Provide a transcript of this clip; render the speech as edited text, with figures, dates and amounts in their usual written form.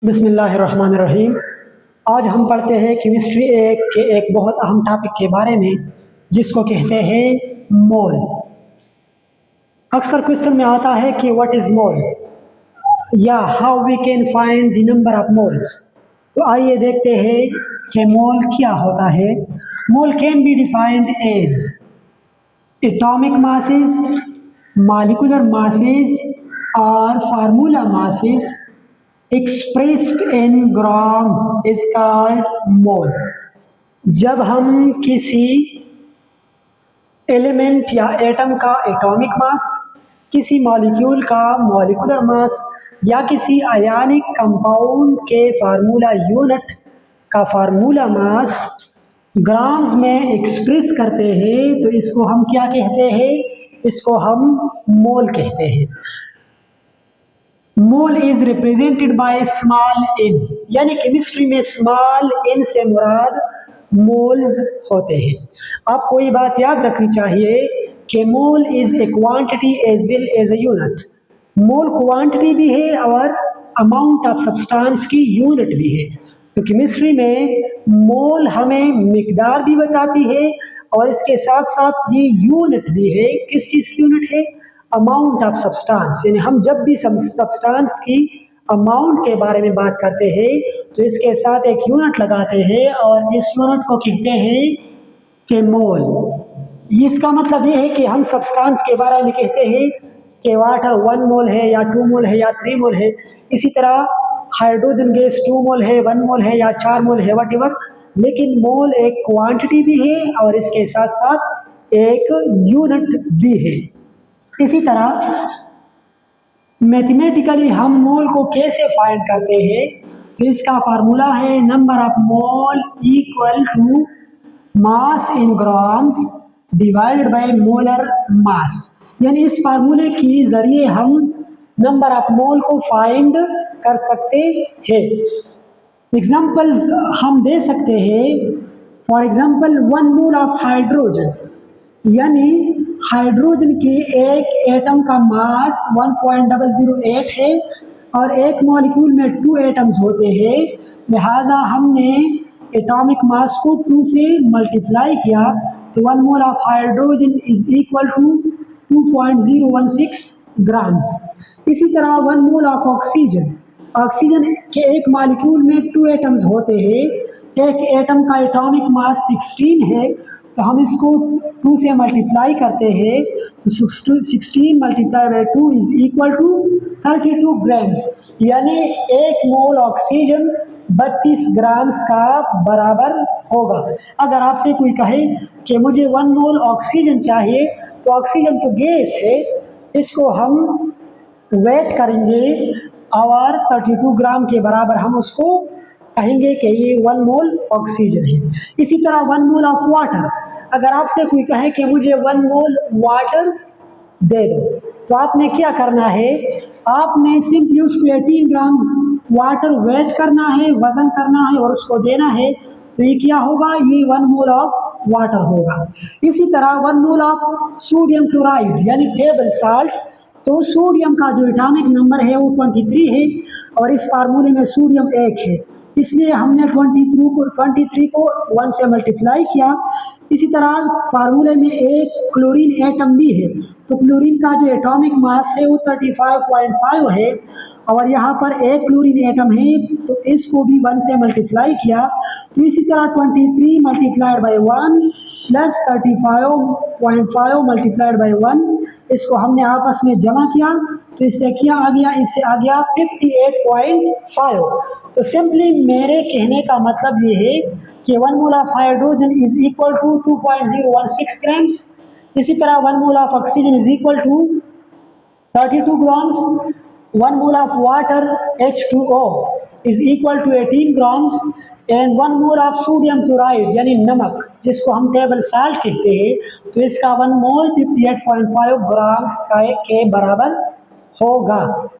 बिस्मिल्लाहिर्रहमानिर्रहीम। आज हम पढ़ते हैं केमिस्ट्री के एक बहुत अहम टॉपिक के बारे में जिसको कहते हैं मोल। अक्सर क्वेश्चन में आता है कि व्हाट इज़ मोल या how we can find the number of moles. तो आइए देखते हैं कि मोल क्या होता है। Mole can be defined as atomic masses, molecular masses और formula masses expressed in grams is called mole। जब हम किसी एलिमेंट या एटम का एटॉमिक मास, किसी मॉलिक्यूल का मॉलिक्यूलर मास या किसी आयनिक कंपाउंड के फार्मूला यूनिट का फार्मूला मास ग्राम्स में एक्सप्रेस करते हैं तो इसको हम क्या कहते हैं? इसको हम मोल कहते हैं। Mole is represented by small n, यानी केमिस्ट्री में स्मॉल एन से मुराद मोल्स होते हैं। आपको ये बात याद रखनी चाहिए कि mole is a quantity as well as a unit. Mole quantity भी है और अमाउंट ऑफ सब्सटेंस की यूनिट भी है। तो केमिस्ट्री में मोल हमें मिकदार भी बताती है और इसके साथ साथ ये यूनिट भी है। किस चीज़ की यूनिट है? Amount of substance. यानी हम जब भी सब्सटेंस की अमाउंट के बारे में बात करते हैं तो इसके साथ एक यूनिट लगाते हैं और इस यूनिट को कहते हैं कि मोल। इसका मतलब ये है कि हम सब्सटेंस के बारे में कहते हैं कि वाटर 1 मोल है या 2 मोल है या 3 मोल है। इसी तरह हाइड्रोजन गैस 2 मोल है, 1 मोल है या 4 मोल है, वट। लेकिन मोल एक क्वांटिटी भी है और इसके साथ साथ एक यूनिट भी है। इसी तरह मैथमेटिकली हम मोल को कैसे फाइंड करते हैं? तो इसका फार्मूला है number of mole equal to mass in grams divided by molar mass. यानी इस फार्मूले के जरिए हम नंबर ऑफ मोल को फाइंड कर सकते हैं। एग्जांपल्स हम दे सकते हैं। For example 1 mole of hydrogen, यानी हाइड्रोजन के एक एटम का मास 1.008 है और एक मॉलिक्यूल में 2 एटम्स होते हैं। लिहाजा हमने एटॉमिक मास को 2 से मल्टीप्लाई किया तो 1 mole of hydrogen is equal to 2.016 grams. इसी तरह 1 मोल ऑफ ऑक्सीजन, ऑक्सीजन के एक मॉलिक्यूल में 2 एटम्स होते हैं। एक एटम का एटॉमिक मास 16 है तो हम इसको 2 से मल्टीप्लाई करते हैं तो 16 multiply by 2 is equal to 32 grams. यानी 1 मोल ऑक्सीजन 32 ग्राम्स का बराबर होगा। अगर आपसे कोई कहे कि मुझे 1 मोल ऑक्सीजन चाहिए तो ऑक्सीजन तो गैस है, इसको हम वेट करेंगे और 32 ग्राम के बराबर हम उसको कहेंगे कि ये 1 मोल ऑक्सीजन है। इसी तरह 1 मोल ऑफ वाटर, अगर आपसे कोई कहे कि मुझे 1 मोल वाटर दे दो तो आपने क्या करना है? आपने सिंपली उसको 18 ग्राम वाटर वेट करना है, वजन करना है और उसको देना है तो ये क्या होगा? ये 1 मोल ऑफ वाटर होगा। इसी तरह 1 मोल ऑफ सोडियम क्लोराइड यानी टेबल साल्ट, तो सोडियम का जो एटॉमिक नंबर है वो 23 है और इस फार्मूले में सोडियम 1 है, इसलिए हमने 23 को 1 से मल्टीप्लाई किया। इसी तरह फार्मूले में एक क्लोरीन एटम भी है तो क्लोरीन का जो एटॉमिक मास है वो 35.5 है और यहाँ पर एक क्लोरीन एटम है तो इसको भी 1 से मल्टीप्लाई किया। तो इसी तरह 23 multiplied by 1 plus 35.5 multiplied by 1, इसको हमने आपस में जमा किया तो इससे क्या आ गया? इससे आ गया 58.5। तो सिंपली मेरे कहने का मतलब ये है कि 1 mole of hydrogen is equal to 2.016 grams. इसी तरह 1 mole of oxygen is equal to 32 grams. 1 mole of water H2O is equal to 18 grams and 1 mole of sodium chloride यानी नमक जिसको हम टेबल साल्ट कहते हैं तो इसका 1 मोल 58.5 ग्राम्स के बराबर होगा।